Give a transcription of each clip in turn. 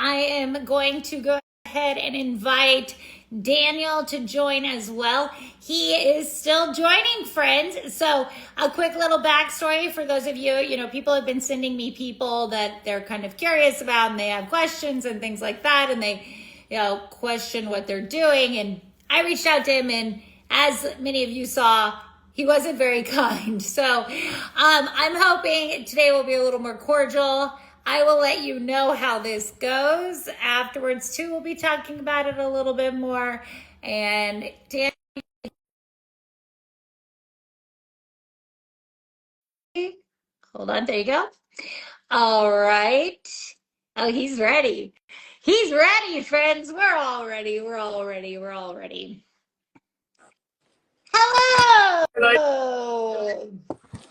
I am going to go ahead and invite Daniel to join as well. He is still joining, friends. So a quick little backstory for those of you, people have been sending me people that they're kind of curious about and they have questions and things like that. And they, question what they're doing. And I reached out to him, and as many of you saw, he wasn't very kind. So I'm hoping today will be a little more cordial. I will let you know how this goes. Afterwards, too, we'll be talking about it a little bit more. And Dan, hold on, there you go. All right. Oh, he's ready. He's ready, friends. We're all ready. We're all ready. We're all ready. Hello.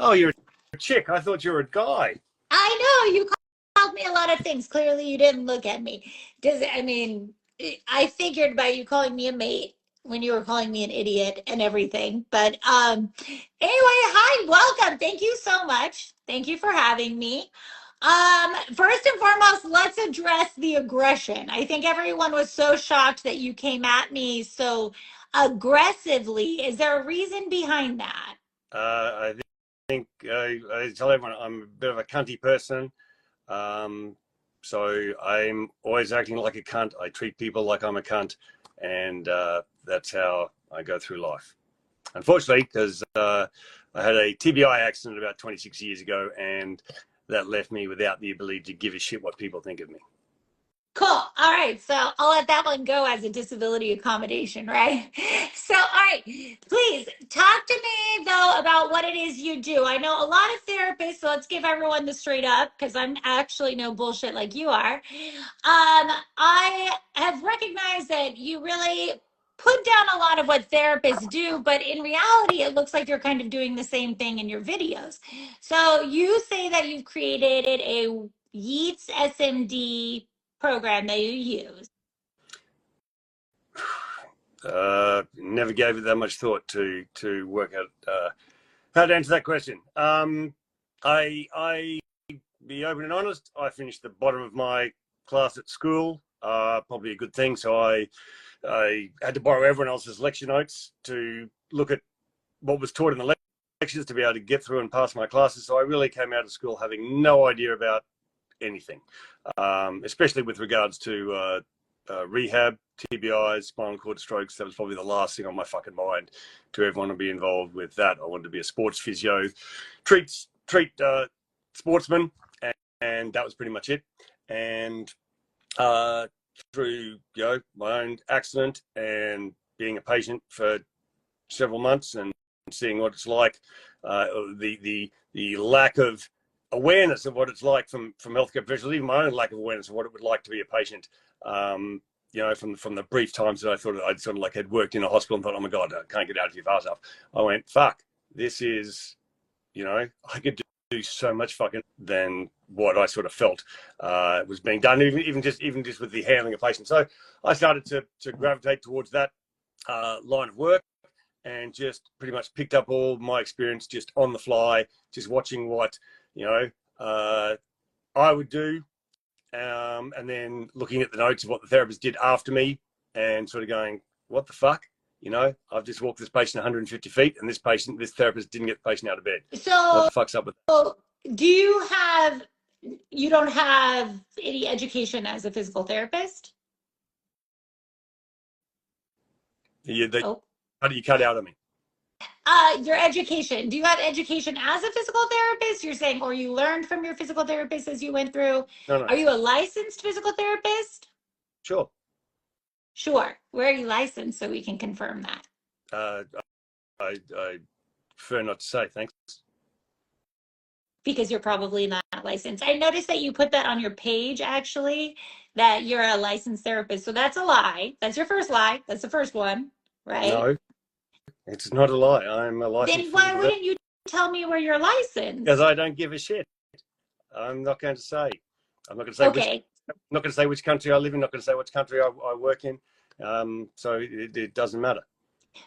Oh, you're a chick. I thought you were a guy. I know you called me a lot of things. Clearly, you didn't look at me. I figured by you calling me a mate when you were calling me an idiot and everything. But anyway, hi, welcome. Thank you so much. Thank you for having me. First and foremost, let's address the aggression. I think everyone was so shocked that you came at me so aggressively. Is there a reason behind that? I think I tell everyone I'm a bit of a cunty person. So I'm always acting like a cunt. I treat people like I'm a cunt, and that's how I go through life. Unfortunately, because I had a TBI accident about 26 years ago, and that left me without the ability to give a shit what people think of me. Cool. All right. So I'll let that one go as a disability accommodation, right? So, all right. Please talk to me, though, about what it is you do. I know a lot of therapists, so let's give everyone the straight up because I'm actually no bullshit like you are. I have recognized that you really put down a lot of what therapists do, but in reality, it looks like you're kind of doing the same thing in your videos. So you say that you've created a Yeats SMD program that you use? Never gave it that much thought to work out how to answer that question. I be open and honest. I finished the bottom of my class at school. Probably a good thing. So I had to borrow everyone else's lecture notes to look at what was taught in the lectures to be able to get through and pass my classes. So I really came out of school having no idea about anything, especially with regards to rehab, TBIs, spinal cord strokes. That was probably the last thing on my fucking mind to ever want to be involved with that. I wanted to be a sports physio, treat sportsmen, and that was pretty much it. And through my own accident and being a patient for several months and seeing what it's like, the lack of awareness of what it's like from healthcare professionals, even my own lack of awareness of what it would like to be a patient. From the brief times that I thought I'd sort of like had worked in a hospital and thought, oh my God, I can't get out of here fast enough. I went, fuck, this is, I could do so much fucking than what I sort of felt was being done, even just with the handling of patients. So I started to gravitate towards that line of work, and just pretty much picked up all my experience just on the fly, just watching what I would do, and then looking at the notes of what the therapist did after me, and sort of going, what the fuck? I've just walked this patient 150 feet, and this therapist didn't get the patient out of bed. So what the fuck's up with that? You don't have any education as a physical therapist? You cut out of me. Your education. Do you have education as a physical therapist? You're saying, or you learned from your physical therapist as you went through? No. Are you a licensed physical therapist? Sure. Sure. Where are you licensed so we can confirm that? I prefer not to say, thanks. Because you're probably not licensed. I noticed that you put that on your page, actually, that you're a licensed therapist. So that's a lie. That's your first lie. That's the first one, right? No, it's not a lie. I'm a licensed. Then why wouldn't you tell me where you're licensed? Because I don't give a shit. I'm not going to say. I'm not going to say. Okay. I'm not going to say which country I live in. Not going to say which country I work in. So it doesn't matter.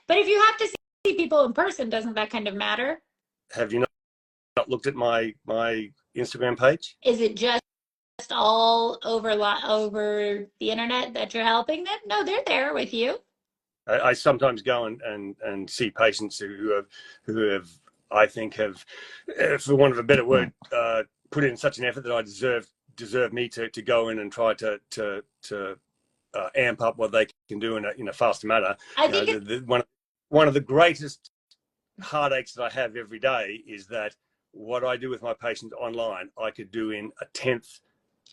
But if you have to see people in person, doesn't that kind of matter? Have you not looked at my Instagram page? Is it just all over the internet that you're helping them? No, they're there with you. I sometimes go and see patients who have I think have, for want of a better word, put in such an effort that I deserve me to go in and try to amp up what they can do in a faster manner. I think One of the greatest heartaches that I have every day is that what I do with my patients online, I could do in a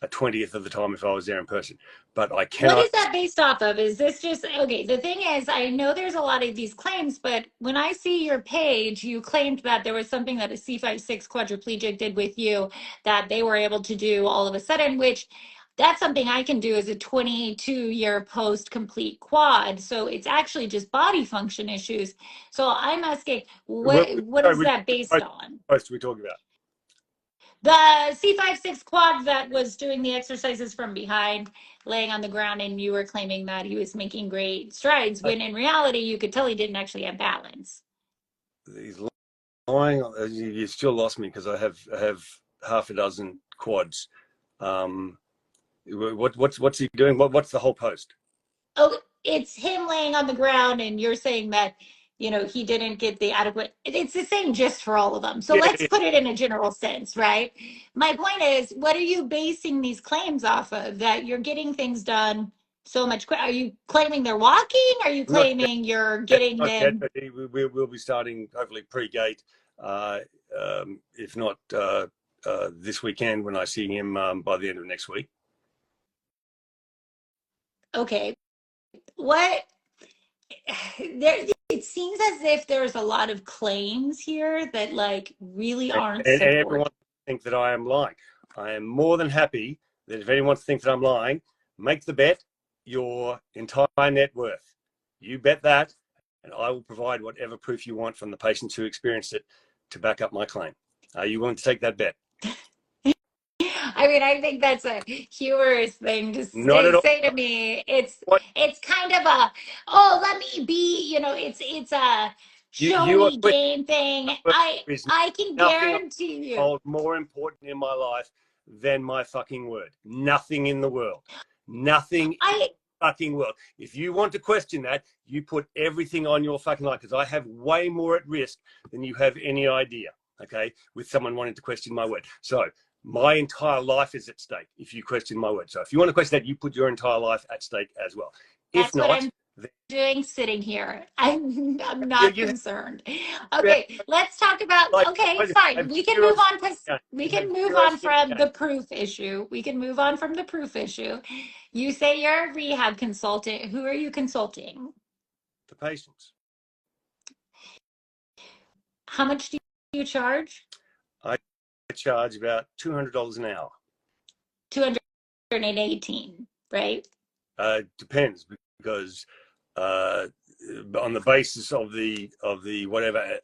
20th of the time if I was there in person. But I cannot. What is that based off of? Is this just okay? The thing is, I know there's a lot of these claims, but when I see your page, you claimed that there was something that a C5-6 quadriplegic did with you that they were able to do all of a sudden, which that's something I can do as a 22-year post complete quad. So it's actually just body function issues. So I'm asking, what is Which that based on? post are we talking about? The C5-6 quad that was doing the exercises from behind, laying on the ground, and you were claiming that he was making great strides, when in reality, you could tell he didn't actually have balance. He's lying. You still lost me because I have half a dozen quads. What's he doing? What's the whole post? Oh, it's him laying on the ground, and you're saying that, he didn't get the adequate. It's the same gist for all of them. So Yeah, let's put it in a general sense, right? My point is, what are you basing these claims off of? That you're getting things done so much quicker? Are you claiming they're walking? Are you not claiming you're yet, getting not yet, them? but we'll be starting hopefully pre-gate, if not this weekend when I see him by the end of next week. Okay. What there it seems as if there's a lot of claims here that like really aren't And supported. everyone thinks that I am lying. I am more than happy that if anyone thinks that I'm lying, make the bet your entire net worth. You bet that, and I will provide whatever proof you want from the patients who experienced it to back up my claim. Are you willing to take that bet? I mean, I think that's a humorous thing to Not at all. say to me. What It's kind of a, oh, let me be, it's a show you are me game thing. there is I can nothing guarantee you. hold more important in my life than my fucking word. Nothing in the world. Nothing fucking world. If you want to question that, you put everything on your fucking life, because I have way more at risk than you have any idea, okay, with someone wanting to question my word. So my entire life is at stake if you question my word. So if you want to question that, you put your entire life at stake as well. If That's what not, I'm doing sitting here. I'm not you concerned. Okay, let's talk about, okay, fine. We can move on because we can move on from the proof issue. We can move on from the proof issue. You say you're a rehab consultant. Who are you consulting? the patients. How much do you charge? I charge about $200 an hour. 218, right? Depends, because on the basis of the whatever,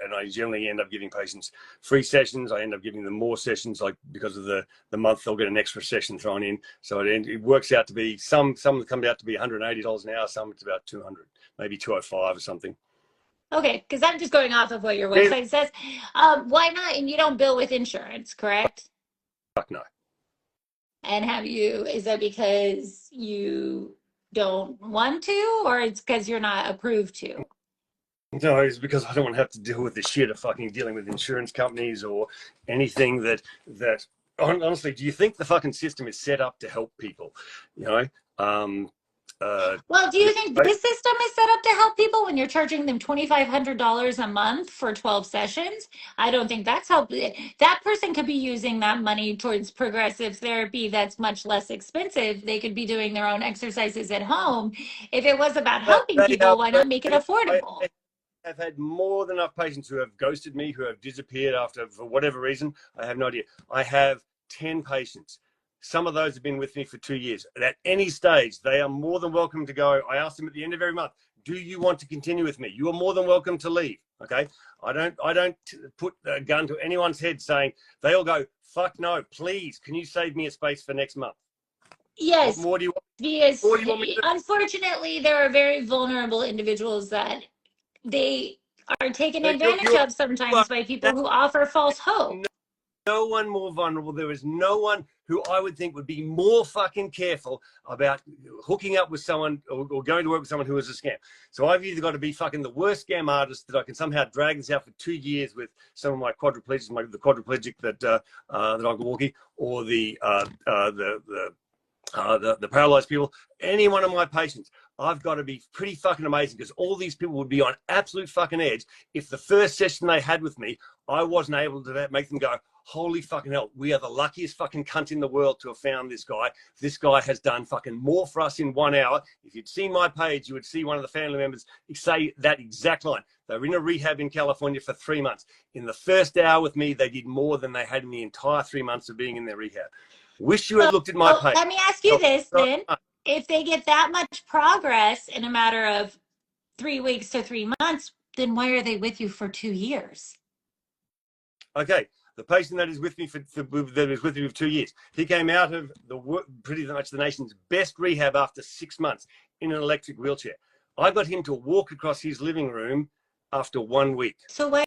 and I generally end up giving patients free sessions. I end up giving them more sessions, like because of the month they'll get an extra session thrown in. So it works out to be some come out to be $180 an hour. Some it's about 200, maybe 205 or something. Okay, because I'm just going off of what your website says. Why not? And you don't bill with insurance, correct? Fuck no. And is that because you don't want to, or it's because you're not approved to? No, it's because I don't want to have to deal with the shit of fucking dealing with insurance companies or anything that honestly, do you think the fucking system is set up to help people? Well, do you think this system is set up to help people when you're charging them $2,500 a month for 12 sessions? I don't think that's help. That person could be using that money towards progressive therapy that's much less expensive. They could be doing their own exercises at home. If it was about helping people, why not make it affordable? I've had more than enough patients who have ghosted me, who have disappeared for whatever reason. I have no idea. I have 10 patients. Some of those have been with me for 2 years. At any stage, they are more than welcome to go. I ask them at the end of every month, do you want to continue with me? You are more than welcome to leave. Okay. I don't put a gun to anyone's head saying, they all go, fuck no, please, can you save me a space for next month? Yes. What more do you want? Because What do you want me to do? unfortunately, there are very vulnerable individuals that they are taken advantage of sometimes by people who offer false hope. No one more vulnerable. There is no one who I would think would be more fucking careful about hooking up with someone or going to work with someone who is a scam. So I've either got to be fucking the worst scam artist that I can somehow drag this out for 2 years with some of my quadriplegics, the quadriplegic that I'm walking, or the paralyzed people, any one of my patients. I've got to be pretty fucking amazing, because all these people would be on absolute fucking edge if the first session they had with me, I wasn't able to make them go, holy fucking hell, we are the luckiest fucking cunt in the world to have found this guy. This guy has done fucking more for us in 1 hour. If you'd seen my page, you would see one of the family members say that exact line. They were in a rehab in California for 3 months. In the first hour with me, they did more than they had in the entire 3 months of being in their rehab. Wish you had looked at my page. Let me ask you this then. If they get that much progress in a matter of 3 weeks to 3 months, then why are they with you for 2 years? Okay, the patient that is with me for 2 years, he came out of pretty much the nation's best rehab after 6 months in an electric wheelchair. I got him to walk across his living room after 1 week. So why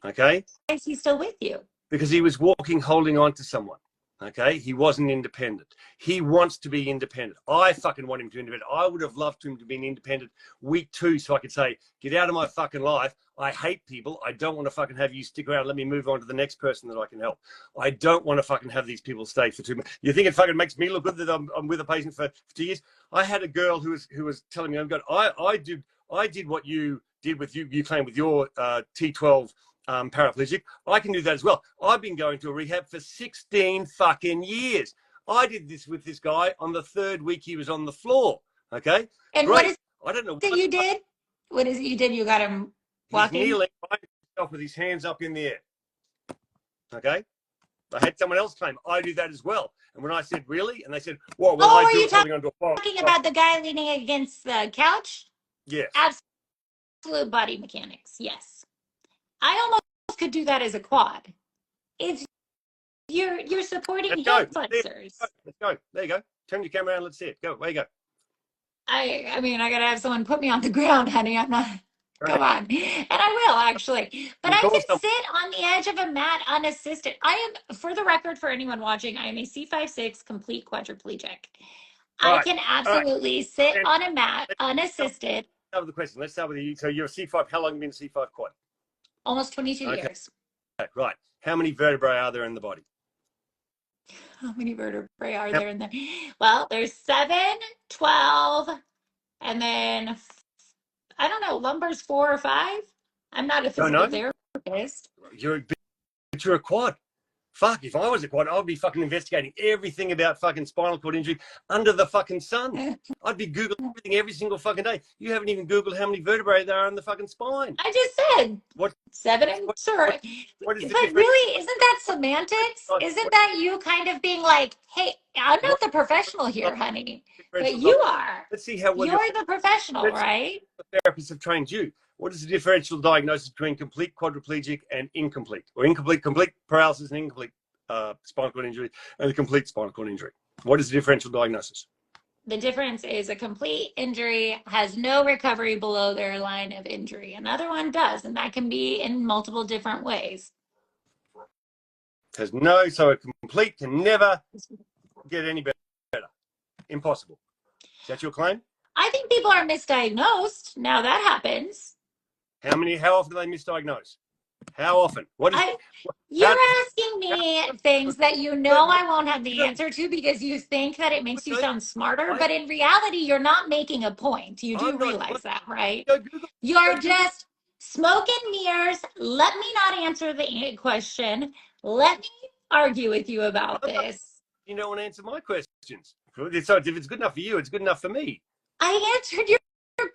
is he still with you? Because he was walking, holding on to someone. Okay, he wasn't independent. He wants to be independent. I fucking want him to be independent. I would have loved him to be independent week 2, so I could say, get out of my fucking life. I hate people. I don't want to fucking have you stick around. Let me move on to the next person that I can help. I don't want to fucking have these people stay for 2 months. You think it fucking makes me look good that I'm with a patient for 2 years? I had a girl who was telling me, I'm going, I did what you did with you claim with your T12 paraplegic. I can do that as well. I've been going to a rehab for 16 fucking years. I did this with this guy on the 3rd week he was on the floor. Okay. And great. what is I don't know that you did? What is it you did? You got him walking? He's kneeling by himself with his hands up in the air. Okay. I had someone else claim I do that as well. And when I said, really? And they said, well, I do it holding onto a phone. Talking about the guy leaning against the couch? Yes. Absolute body mechanics. Yes. I almost could do that as a quad. If you're supporting hip flexors. Let's go. There you go. Turn your camera around. Let's see it. Go. Where you go? I mean, I gotta have someone put me on the ground, honey. I'm not. Come on. And I will, actually. But I can sit on the edge of a mat unassisted. I am, for the record, for anyone watching, I am a C5-6 complete quadriplegic. I can absolutely sit on a mat unassisted. Let's start with the question. Let's start with you. So you're a C5. How long have you been a C5 quad? Almost 22 years. Right. How many vertebrae are there in the body? How many vertebrae are there in there? Well, there's 7, 12, and then I don't know, lumbar's 4 or 5. I'm not a physical therapist. You're a quad. Fuck, if I was a quad, I would be fucking investigating everything about fucking spinal cord injury under the fucking sun. I'd be Googling everything every single fucking day. You haven't even Googled how many vertebrae there are in the fucking spine. I just said. What? 7 and sorry. But really, isn't that semantics? Isn't that you kind of being like, hey, I'm not the professional here, honey. But you are. Let's see how well you're the professional, right? The therapists have trained you. What is the differential diagnosis between complete quadriplegic and incomplete? Or complete paralysis and incomplete spinal cord injury and a complete spinal cord injury? What is the differential diagnosis? The difference is a complete injury has no recovery below their line of injury. Another one does, and that can be in multiple different ways. So a complete can never get any better. Impossible. Is that your claim? I think people are misdiagnosed. Now that happens. How often do they misdiagnose? How often? You're asking me things that you know I won't have the answer to because you think that it makes you sound smarter, but in reality, you're not making a point. You do realize that, right? You're just smoke and mirrors. Let me not answer the question. Let me argue with you about this. You don't want to answer my questions. So if it's good enough for you, it's good enough for me. I answered your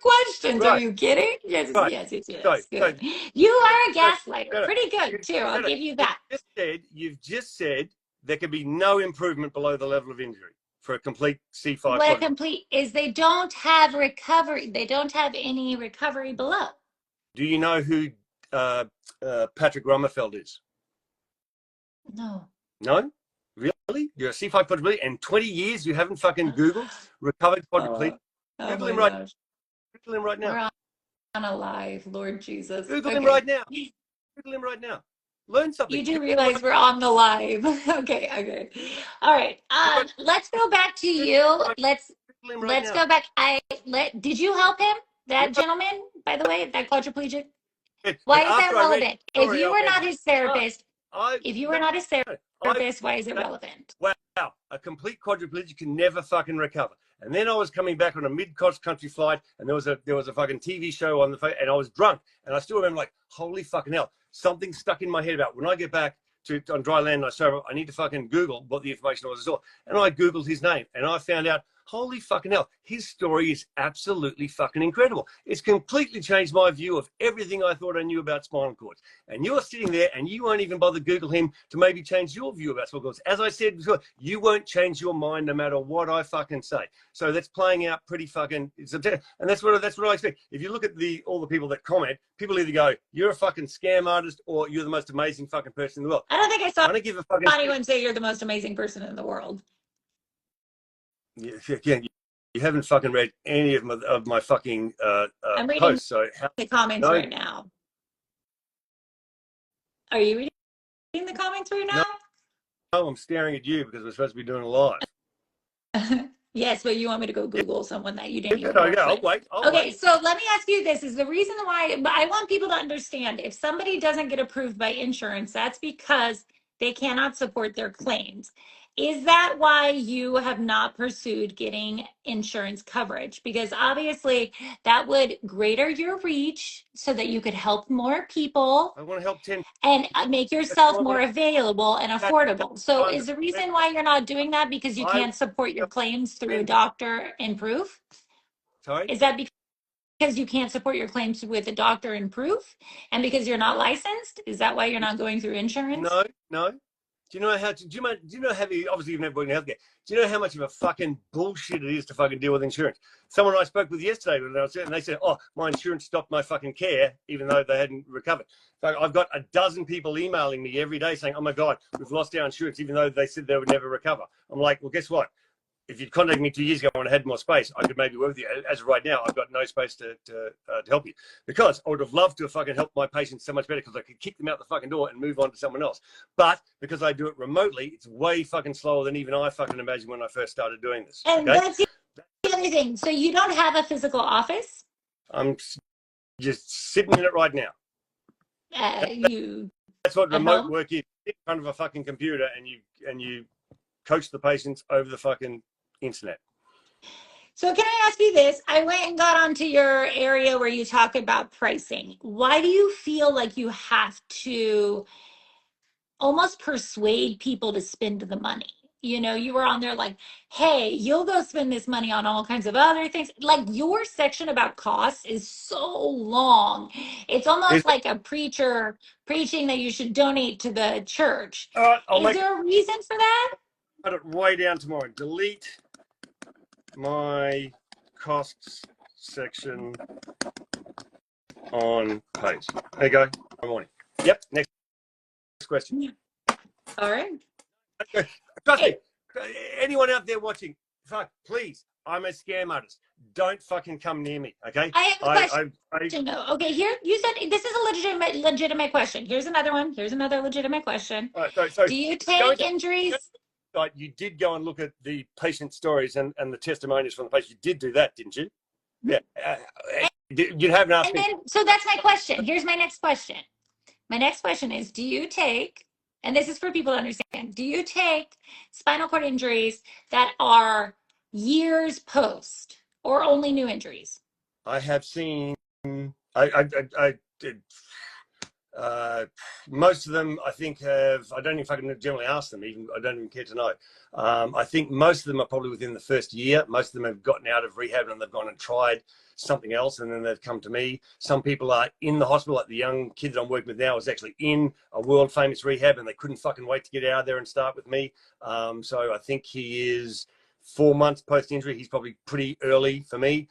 questions. Right. Are you kidding? Yes, right. Yes. Good. You are a gaslighter. Pretty good, too. I'll give you that. You've just said there can be no improvement below the level of injury for a complete C5. What a complete is they don't have recovery. They don't have any recovery below. Do you know who Patrick Rummerfeld is? No. No? Really? You're a C5 quadriplegic and 20 years you haven't fucking Googled recovered quadriplegic? Google him right. Google him right now. We're on a live, Lord Jesus. Google him right now. Google him right now. Learn something. You do realize we're on the live. Okay, okay. All right. I've got Let's go back to you. people in right Let's now. go back. Did you help him? Yeah, That gentleman, by the way, that quadriplegic? but Why is that after I read relevant? the If story, you I were went, not his oh, therapist, I if you were no, not his I therapist, why is it relevant? wow, a complete quadriplegic can never fucking recover. And then I was coming back on a mid-coast country flight, and there was a fucking TV show on the phone, and I was drunk, and I still remember like, holy fucking hell, something stuck in my head about when I get back to on dry land, and I said I need to fucking Google what the information was. And I Googled his name, and I found out, holy fucking hell, his story is absolutely fucking incredible. It's completely changed my view of everything I thought I knew about spinal cords. And you're sitting there and you won't even bother Google him to maybe change your view about spinal cords. As I said before, you won't change your mind no matter what I fucking say. So that's playing out pretty fucking, and that's what I expect. If you look at all the people that comment, people either go, you're a fucking scam artist or you're the most amazing fucking person in the world. I don't think I saw I don't give a fucking anyone say you're the most amazing person in the world. Yeah, you haven't fucking read any of my fucking I'm reading posts. So the comments no, right now. Are you reading the comments right no, now? no, I'm staring at you because we're supposed to be doing a live. Yes, but you want me to go Google someone that you didn't even No, work I'll with. wait. Okay, so let me ask you this, is the reason why I want people to understand, if somebody doesn't get approved by insurance, that's because they cannot support their claims. Is that why you have not pursued getting insurance coverage? Because obviously that would greater your reach so that you could help more people I want to help 10. and make That's yourself all I more want available and to affordable. So do. is the reason why you're not doing that because you I can't support your claims through a spend. doctor and proof? Sorry. Is that because you can't support your claims with a doctor and proof? And because you're not licensed? Is that why you're not going through insurance? No, no. Do you know how? Do you know how? Obviously, you've never worked in healthcare. Do you know how much of a fucking bullshit it is to fucking deal with insurance? Someone I spoke with yesterday, and they said, "Oh, my insurance stopped my fucking care, even though they hadn't recovered." So I've got a dozen people emailing me every day saying, "Oh my god, we've lost our insurance," even though they said they would never recover. I'm like, well, guess what? If you'd contacted me 2 years ago when I had more space, I could maybe work with you. As of right now, I've got no space to help you because I would have loved to have fucking helped my patients so much better because I could kick them out the fucking door and move on to someone else. But because I do it remotely, it's way fucking slower than even I fucking imagined when I first started doing this. And Okay? that's the other thing. So you don't have a physical office? I'm just sitting in it right now. You That's what at remote home? work is. In front of a fucking computer and you coach the patients over the fucking internet. So can I ask you this? I went and got onto your area where you talk about pricing. Why do you feel like you have to almost persuade people to spend the money? You know, you were on there like, hey, you'll go spend this money on all kinds of other things. Like your section about costs is so long. It's almost like a preacher preaching that you should donate to the church. All right, I'll Is make there a reason for that? it way down tomorrow. Delete my costs section on page. There you go. Good morning. Yep. Next question. All right. Trust me. Anyone out there watching, fuck, please. I'm a scam artist. Don't fucking come near me. Okay. I have a question. No. Okay, here you said this is a legitimate question. Here's another one. Here's another legitimate question. All right, so Do you take injuries? You did go and look at the patient stories and the testimonials from the patient. You did do that, didn't you? Yeah. You haven't asked me. So that's my question. Here's my next question. My next question is, do you take, and this is for people to understand, do you take spinal cord injuries that are years post or only new injuries? I have seen. I did. Most of them, I think, have. I don't know if I can generally ask them. Even I don't even care to know. I think most of them are probably within the first year. Most of them have gotten out of rehab and they've gone and tried something else, and then they've come to me. Some people are in the hospital. Like the young kid that I'm working with now is actually in a world famous rehab, and they couldn't fucking wait to get out of there and start with me. So I think he is 4 months post injury. He's probably pretty early for me.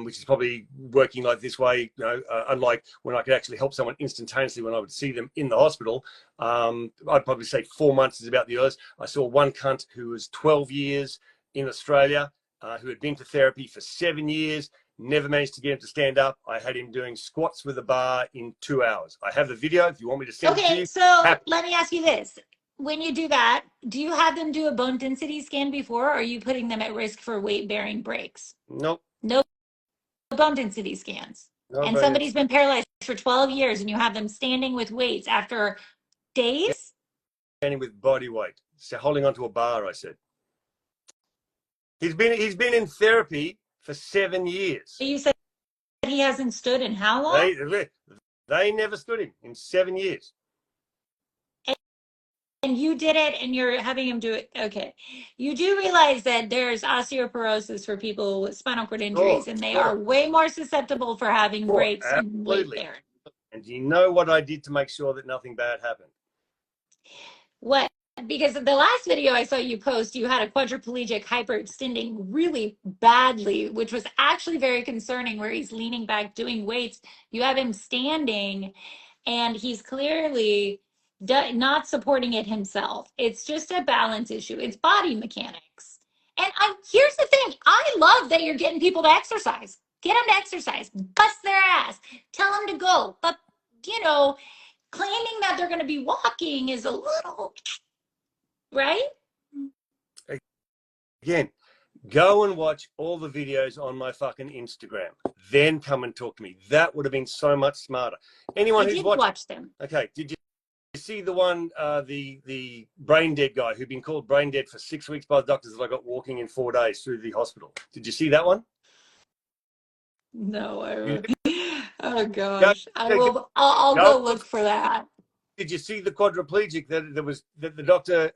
Which is probably working like this way, you know, unlike when I could actually help someone instantaneously when I would see them in the hospital. I'd probably say 4 months is about the earliest. I saw one cunt who was 12 years in Australia, who had been to therapy for 7 years, Never managed to get him to stand up. I had him doing squats with a bar in 2 hours. I have the video if you want me to send it to you. So let me ask you this. When you do that, do you have them do a bone density scan before, or are you putting them at risk for weight-bearing breaks? Nope. No bone density scans. No, and somebody's been paralyzed for 12 years and you have them standing with weights after days? Standing with body weight. So holding onto a bar, I said. He's been in therapy for 7 years. You said he hasn't stood in how long? They never stood him in 7 years. And you did it, and you're having him do it. Okay. You do realize that there's osteoporosis for people with spinal cord injuries, and they are way more susceptible for having breaks and weight bearing. And do you know what I did to make sure that nothing bad happened? What? Because the last video I saw you post, you had a quadriplegic hyperextending really badly, which was actually very concerning, where he's leaning back doing weights. You have him standing, and he's clearly not supporting it himself. It's just a balance issue. It's body mechanics. And here's the thing. I love that you're getting people to exercise. Get them to exercise. Bust their ass. Tell them to go. But, you know, claiming that they're going to be walking is a little... Right? Again, go and watch all the videos on my fucking Instagram. Then come and talk to me. That would have been so much smarter. Anyone who's watched them. Okay, did you see the one, the brain dead guy who'd been called brain dead for 6 weeks by the doctors that I got walking in 4 days through the hospital? Did you see that one? No, oh gosh. I'll go look for that. Did you see the quadriplegic that the doctor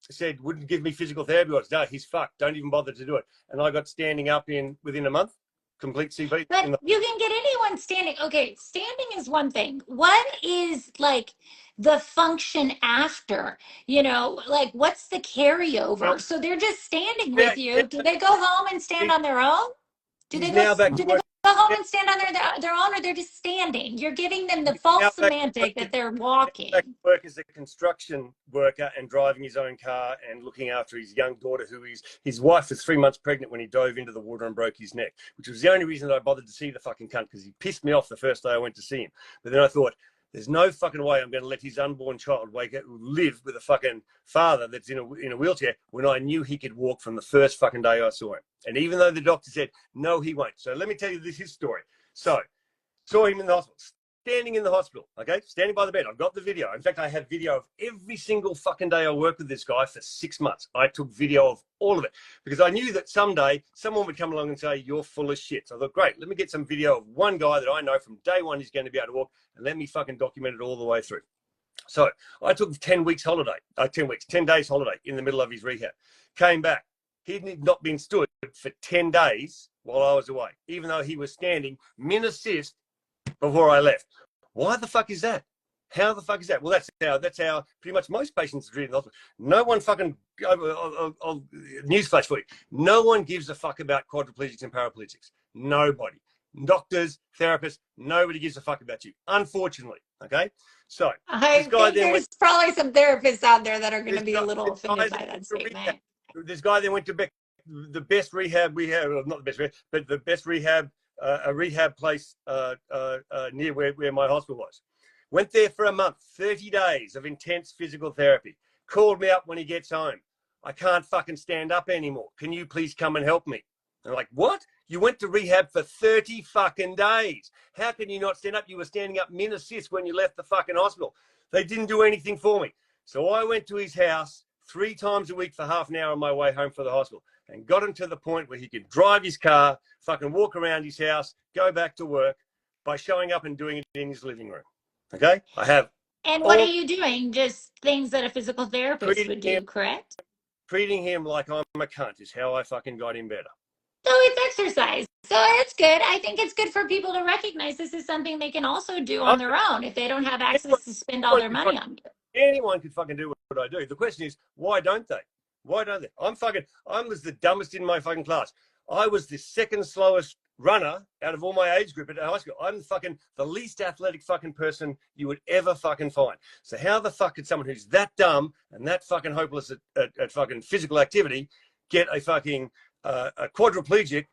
said wouldn't give me physical therapy? No, he's fucked. Don't even bother to do it. And I got standing up within a month, complete CV. But you can get anyone standing. Okay, standing is one thing. What is like the function after? You know, like what's the carryover? Well, so they're just standing with you. Do they go home and stand on their own? Do they go home and stand on their own, or they're just standing? You're giving them the false semantic that they're walking. Work as a construction worker and driving his own car and looking after his young daughter, his wife was 3 months pregnant when he dove into the water and broke his neck, which was the only reason that I bothered to see the fucking cunt, because he pissed me off the first day I went to see him. But then I thought, there's no fucking way I'm going to let his unborn child live with a fucking father that's in a wheelchair when I knew he could walk from the first fucking day I saw him. And even though the doctor said, no, he won't. So let me tell you his story. So, saw him in the hospital, standing in the hospital, okay? Standing by the bed. I've got the video. In fact, I have video of every single fucking day I worked with this guy for 6 months. I took video of all of it because I knew that someday someone would come along and say, you're full of shit. So I thought, great, let me get some video of one guy that I know from day one he's going to be able to walk, and let me fucking document it all the way through. So I took 10 days holiday in the middle of his rehab. Came back. He'd not been stood for 10 days while I was away, even though he was standing min-assist before I left. Why the fuck is that? How the fuck is that? Well, that's how pretty much most patients are treated in the hospital. No one fucking, newsflash for you, no one gives a fuck about quadriplegics and paraplegics. Nobody. Doctors, therapists, nobody gives a fuck about you, unfortunately, okay? So, I think there's probably some therapists out there that are going to be a little offended by that statement. This guy then went to the best rehab we have, well, not the best rehab, but the best rehab, a rehab place near where my hospital was. Went there for a month, 30 days of intense physical therapy. Called me up when he gets home. I can't fucking stand up anymore. Can you please come and help me? I'm like, what? You went to rehab for 30 fucking days. How can you not stand up? You were standing up min-assist when you left the fucking hospital. They didn't do anything for me. So I went to his house 3 times a week for half an hour on my way home from the hospital and got him to the point where he could drive his car, fucking walk around his house, go back to work by showing up and doing it in his living room. Okay? I have. And what are you doing? Just things that a physical therapist would do, correct? Treating him like I'm a cunt is how I fucking got him better. So it's exercise. So that's good. I think it's good for people to recognize this is something they can also do on their own if they don't have access to spend all their money on you. Anyone could fucking do what I do. The question is, why don't they? Why don't they? I was the dumbest in my fucking class. I was the second slowest runner out of all my age group at high school. I'm the least athletic fucking person you would ever fucking find. So how the fuck could someone who's that dumb and that fucking hopeless at fucking physical activity get a fucking a quadriplegic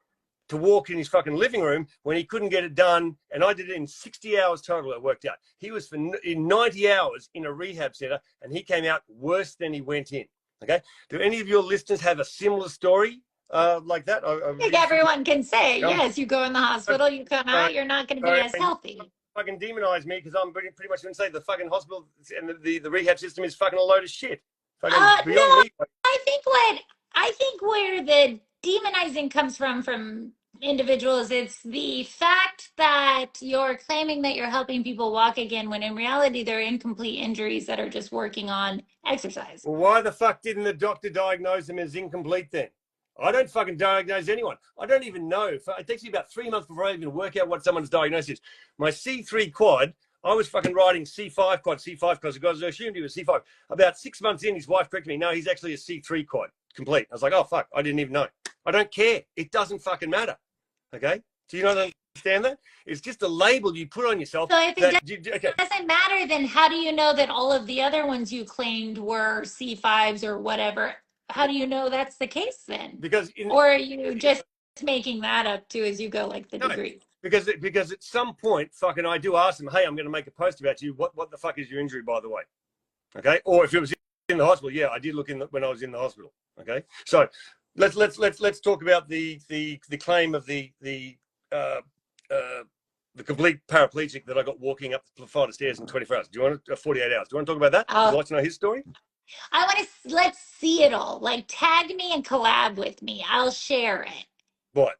to walk in his fucking living room when he couldn't get it done. And I did it in 60 hours total. It worked out. He was in 90 hours in a rehab center, and he came out worse than he went in. Okay. Do any of your listeners have a similar story like that? I think everyone can say, yes, you go in the hospital, you come out, you're not going to be as healthy. Fucking demonize me because I'm pretty much going to say the fucking hospital and the rehab system is fucking a load of shit. No, I think where the demonizing comes from individuals, it's the fact that you're claiming that you're helping people walk again when in reality they're incomplete injuries that are just working on exercise. Well, why the fuck didn't the doctor diagnose them as incomplete then? I don't fucking diagnose anyone. I don't even know. It takes me about 3 months before I even work out what someone's diagnosis is. My C3 quad, I was fucking riding C5 quad, because the guys assumed he was C5. About 6 months in, his wife corrected me. No, he's actually a C3 quad, complete. I was like, oh, fuck, I didn't even know. I don't care. It doesn't fucking matter. Okay? Do you not understand that? It's just a label you put on yourself. So if it doesn't matter, then how do you know that all of the other ones you claimed were C5s or whatever? How do you know that's the case then? Or are you just making that up too as you go, like the degree? Because at some point, fucking, I do ask them, hey, I'm going to make a post about you. What the fuck is your injury, by the way? Okay, or if it was in the hospital, yeah, I did look when I was in the hospital. Okay, so let's talk about the claim of the complete paraplegic that I got walking up the flight of stairs in 24 hours. Do you want 48 hours? Do you want to talk about that? Would you like to know his story? I want to, let's see it all. Like, tag me and collab with me. I'll share it. What?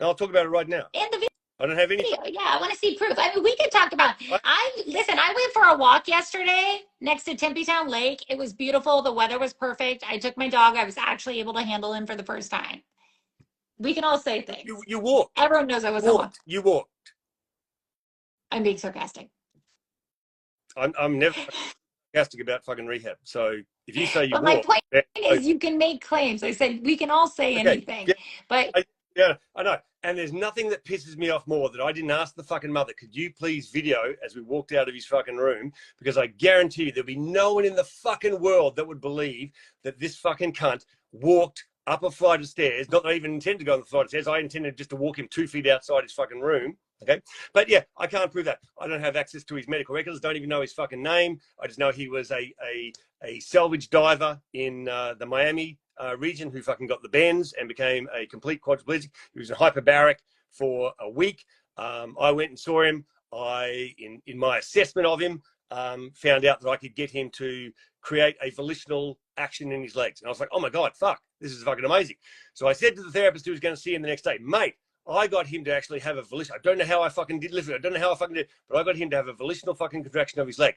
I'll talk about it right now. In the video. I don't have any. Yeah, I want to see proof. I mean, we could talk about. I went for a walk yesterday next to Tempe Town Lake. It was beautiful. The weather was perfect. I took my dog. I was actually able to handle him for the first time. We can all say things. You walked. Everyone knows I wasn't walking. You walked. I'm being sarcastic. I'm never sarcastic about fucking rehab. So if you say you walked, my point is you can make claims. I said we can all say anything, but. Yeah, I know. And there's nothing that pisses me off more that I didn't ask the fucking mother, could you please video as we walked out of his fucking room? Because I guarantee you there'll be no one in the fucking world that would believe that this fucking cunt walked up a flight of stairs. Not that I even intended to go on the flight of stairs. I intended just to walk him 2 feet outside his fucking room. Okay. But yeah, I can't prove that. I don't have access to his medical records. Don't even know his fucking name. I just know he was a salvage diver in the Miami region who fucking got the bends and became a complete quadriplegic. He was in hyperbaric for a week. I went and saw him. In my assessment of him, found out that I could get him to create a volitional action in his legs. And I was like, oh my God, fuck, this is fucking amazing. So I said to the therapist who was going to see him the next day, mate, I got him to actually have a volition. I don't know how I fucking did, listen, I don't know how I fucking did, but I got him to have a volitional fucking contraction of his leg.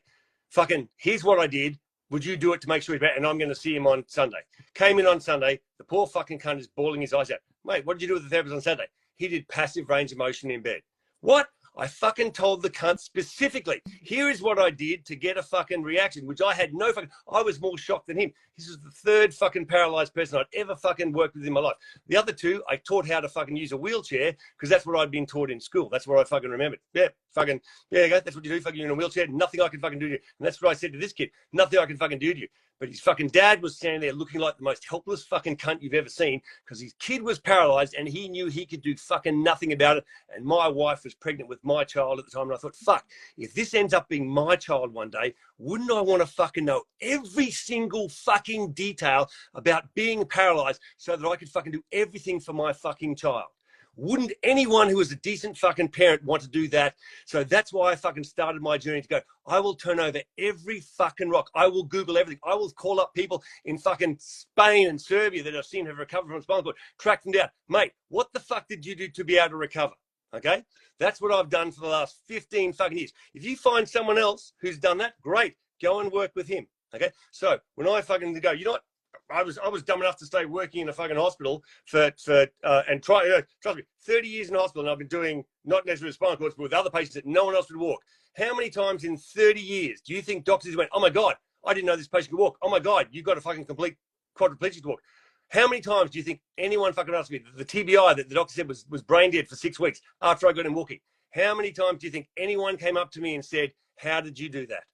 Fucking, here's what I did. Would you do it to make sure he's better? And I'm going to see him on Sunday. Came in on Sunday. The poor fucking cunt is bawling his eyes out. Mate, what did you do with the therapist on Saturday? He did passive range of motion in bed. What? I fucking told the cunt specifically, here is what I did to get a fucking reaction, which I had no fucking, I was more shocked than him. This is the third fucking paralyzed person I'd ever fucking worked with in my life. The other two, I taught how to fucking use a wheelchair because that's what I'd been taught in school. That's what I fucking remembered. Yeah, fucking, yeah, that's what you do, fucking, you're in a wheelchair, nothing I can fucking do to you. And that's what I said to this kid, nothing I can fucking do to you. But his fucking dad was standing there looking like the most helpless fucking cunt you've ever seen because his kid was paralyzed and he knew he could do fucking nothing about it. And my wife was pregnant with my child at the time. And I thought, fuck, if this ends up being my child one day, wouldn't I want to fucking know every single fucking detail about being paralyzed so that I could fucking do everything for my fucking child? Wouldn't anyone who is a decent fucking parent want to do that? So that's why I fucking started my journey to go, I will turn over every fucking rock. I will Google everything. I will call up people in fucking Spain and Serbia that I've seen have recovered from spinal cord, track them down. Mate, what the fuck did you do to be able to recover? Okay? That's what I've done for the last 15 fucking years. If you find someone else who's done that, great. Go and work with him. Okay? So when I fucking go, you know what? I was dumb enough to stay working in a fucking hospital and try, trust me, 30 years in hospital, and I've been doing not necessarily spinal cords, but with other patients that no one else would walk. How many times in 30 years do you think doctors went, oh my God, I didn't know this patient could walk. Oh my God, you've got a fucking complete quadriplegic to walk. How many times do you think anyone fucking asked me, the TBI that the doctor said was brain dead for 6 weeks after I got him walking? How many times do you think anyone came up to me and said, how did you do that?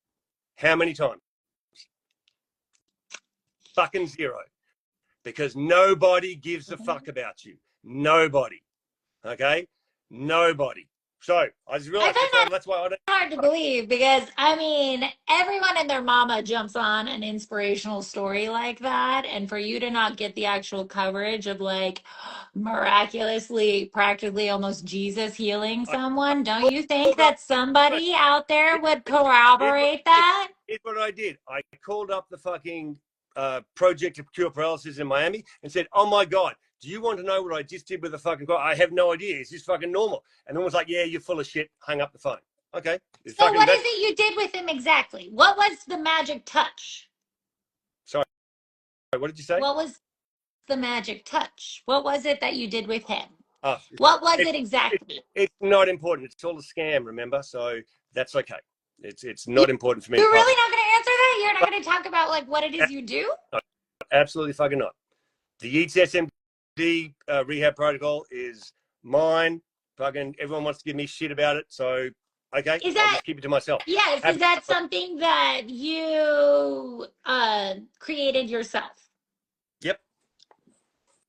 How many times? Fucking zero. Because nobody gives a fuck about you. Nobody. Okay, nobody. So I just I realized find that that's why I don't. hard to believe because I mean, everyone and their mama jumps on an inspirational story like that. And for you to not get the actual coverage of like miraculously, practically almost Jesus healing I someone, don't you think called up. that somebody out there would Here's what corroborate I did. that? Here's what I did. I called up the fucking project to cure paralysis in Miami and said, "Oh my god, do you want to know what I just did with the fucking guy? I have no idea. Is this fucking normal?" And then was like, "Yeah, you're full of shit." Hung up the phone. Okay, it's So, fucking what is that. it you did with him exactly? What was the magic touch? Sorry, what did you say? What was the magic touch? What was it that you did with him? Oh, What was it, it exactly? it's not important. It's all a scam, remember? So that's okay. It's You- not important for me to You're pass really it. not going to answer that? You're not going to talk about like what it is you do? Absolutely fucking not. The ETSMD rehab protocol is mine. Fucking everyone wants to give me shit about it. So, okay, Is I'll that just keep it to myself. yes, is Happy. that something that you created yourself? Yep.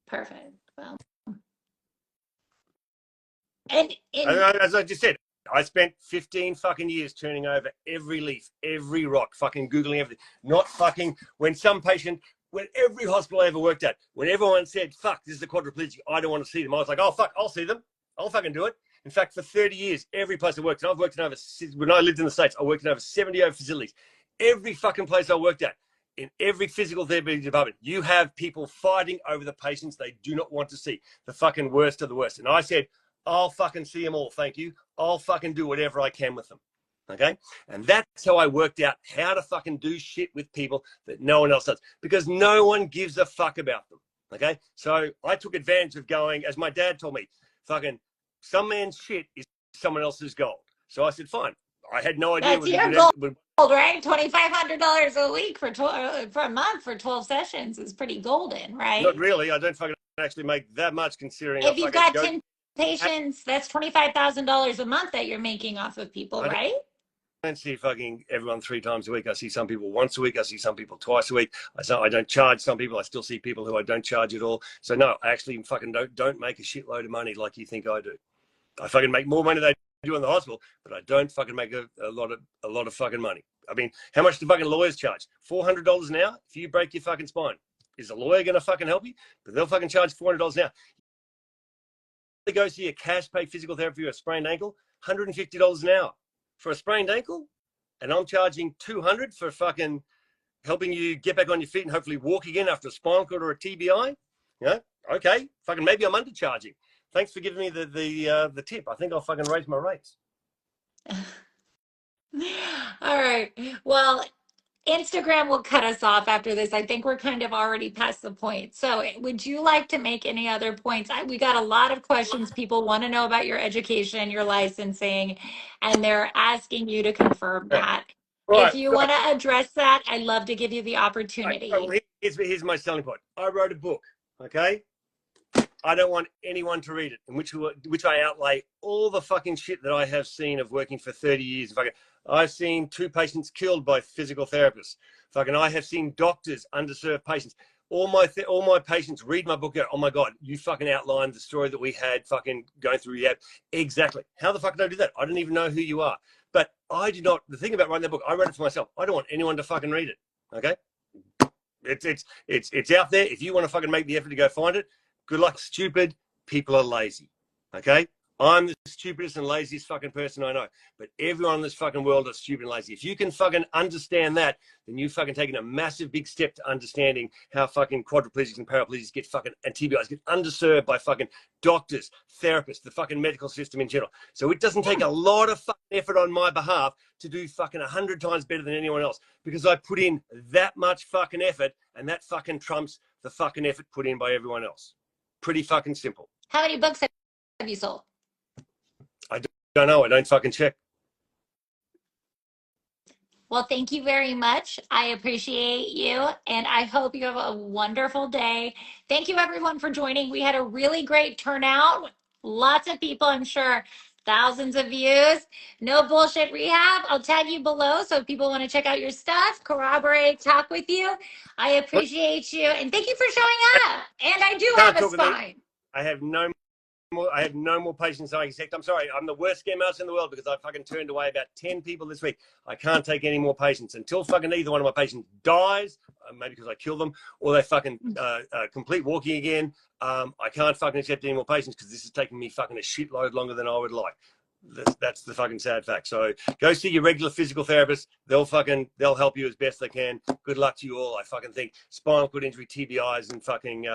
Perfect. Well, and As I just said, I spent 15 fucking years turning over every leaf, every rock, fucking Googling everything. Not fucking when some patient, when every hospital I ever worked at, when everyone said, fuck, this is a quadriplegic, I don't want to see them. I was like, oh, fuck, I'll see them. I'll fucking do it. In fact, for 30 years, every place I worked, and I've worked in over, when I lived in the States, I worked in over 70 facilities. Every fucking place I worked at, in every physical therapy department, you have people fighting over the patients they do not want to see. The fucking worst of the worst. And I said, I'll fucking see them all. Thank you. I'll fucking do whatever I can with them. Okay. And that's how I worked out how to fucking do shit with people that no one else does because no one gives a fuck about them. Okay. So I took advantage of going, as my dad told me, fucking some man's shit is someone else's gold. So I said, fine. I had no idea that's what it your would gold, right? $2,500 a week for a month for 12 sessions is pretty golden, not right? really. I don't fucking actually make that much considering I If you've fucking got go. 10 patients, that's $25,000 a month that you're making off of people, I right? don't see fucking everyone 3 times a week. I see some people once a week. I see some people twice a week. I don't charge some people. I still see people who I don't charge at all. So no, I actually fucking don't make a shitload of money like you think I do. I fucking make more money than I do in the hospital, but I don't fucking make a lot of fucking money. I mean, how much do fucking lawyers charge? $400 an hour if you break your fucking spine. Is a lawyer gonna fucking help you? But they'll fucking charge $400 an hour. They go see a cash pay physical therapy for a sprained ankle, $150 an hour for a sprained ankle, and I'm charging $200 for fucking helping you get back on your feet and hopefully walk again after a spinal cord or a TBI. You know, okay, fucking maybe I'm undercharging. Thanks for giving me the tip. I think I'll fucking raise my rates. All right. Well, Instagram will cut us off after this. I think we're kind of already past the point. So, would you like to make any other points? We got a lot of questions. People want to know about your education, your licensing, and they're asking you to confirm Yeah. that. If Right. you want to address that, I'd love to give you the Right. Well, opportunity. here's my selling point. I wrote a book. Okay. I don't want anyone to read it, in which I outlay all the fucking shit that I have seen of working for 30 years. Fucking, I've seen 2 patients killed by physical therapists. Fucking, I have seen doctors underserve patients. All my patients read my book. Go, oh my god, you fucking outlined the story that we had fucking going through rehab. Exactly. How the fuck did I do that? I don't even know who you are. But I did not. The thing about writing that book, I wrote it for myself. I don't want anyone to fucking read it. Okay. It's out there. If you want to fucking make the effort to go find it, good luck. Stupid people are lazy. Okay? I'm the stupidest and laziest fucking person I know. But everyone in this fucking world is stupid and lazy. If you can fucking understand that, then you've fucking taken a massive big step to understanding how fucking quadriplegics and paraplegics get fucking and TBIs get underserved by fucking doctors, therapists, the fucking medical system in general. So it doesn't take a lot of fucking effort on my behalf to do fucking 100 times better than anyone else because I put in that much fucking effort and that fucking trumps the fucking effort put in by everyone else. Pretty fucking simple. How many books have you sold? I don't know. I don't fucking check. Well, thank you very much. I appreciate you, and I hope you have a wonderful day. Thank you, everyone, for joining. We had a really great turnout. Lots of people, I'm sure, thousands of views. No bullshit rehab. I'll tag you below so if people want to check out your stuff, corroborate, talk with you. I appreciate you, and thank you for showing up. And I do Can't have a talk with me. spine. I have no I have no more patience than I expect. I'm sorry. I'm the worst scam artist in the world because I fucking turned away about 10 people this week. I can't take any more patients until fucking either one of my patients dies, maybe because I kill them, or they fucking complete walking again. I can't fucking accept any more patients because this is taking me fucking a shitload longer than I would like. That's the fucking sad fact. So go see your regular physical therapist. They'll help you as best they can. Good luck to you all. I fucking think spinal cord injury, TBIs, and fucking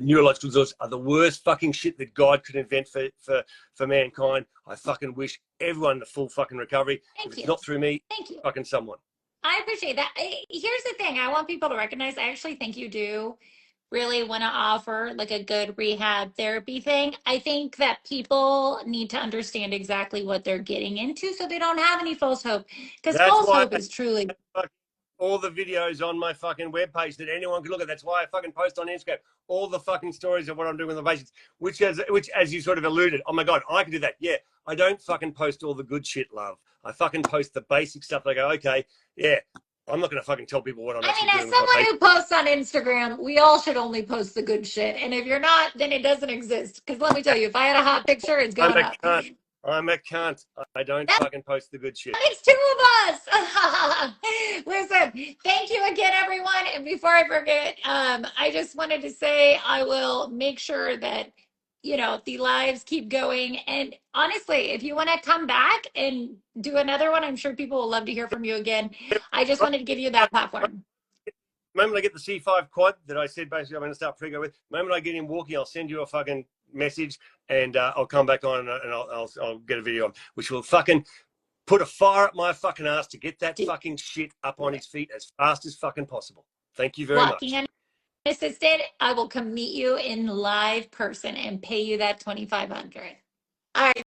neurological disorders are the worst fucking shit that God could invent for mankind. I fucking wish everyone the full fucking recovery. Thank If you. it's not through me, Thank you. fucking someone. I appreciate that. Here's the thing. I want people to recognize, I actually think you do really want to offer like a good rehab therapy thing. I think that people need to understand exactly what they're getting into so they don't have any false hope. Because That's false why hope is truly all the videos on my fucking webpage that anyone can look at. That's why I fucking post on Instagram all the fucking stories of what I'm doing with the patients, which as you sort of alluded, oh my God, I can do that. Yeah, I don't fucking post all the good shit, love. I fucking post the basic stuff. They go, okay, yeah, I'm not going to fucking tell people what I'm actually as doing with my someone patients. who posts on Instagram, we all should only post the good shit. And if you're not, then it doesn't exist. Because let me tell you, if I had a hot picture, it's I'm going a up. cunt. I'm a cunt. I don't fucking post the good shit. It's two of us. Listen, thank you again, everyone. And before I forget, I just wanted to say I will make sure that the lives keep going. And honestly, if you want to come back and do another one, I'm sure people will love to hear from you again. I just wanted to give you that platform. The moment I get the C5 quad that I said basically I'm going to start pre-go with, the moment I get him walking, I'll send you a fucking message and I'll come back on and I'll get a video on, which will fucking put a fire up my fucking ass to get that fucking shit up on his feet as fast as fucking possible. Thank you very much. Walking unassisted, I will come meet you in live person and pay you that $2,500. All right.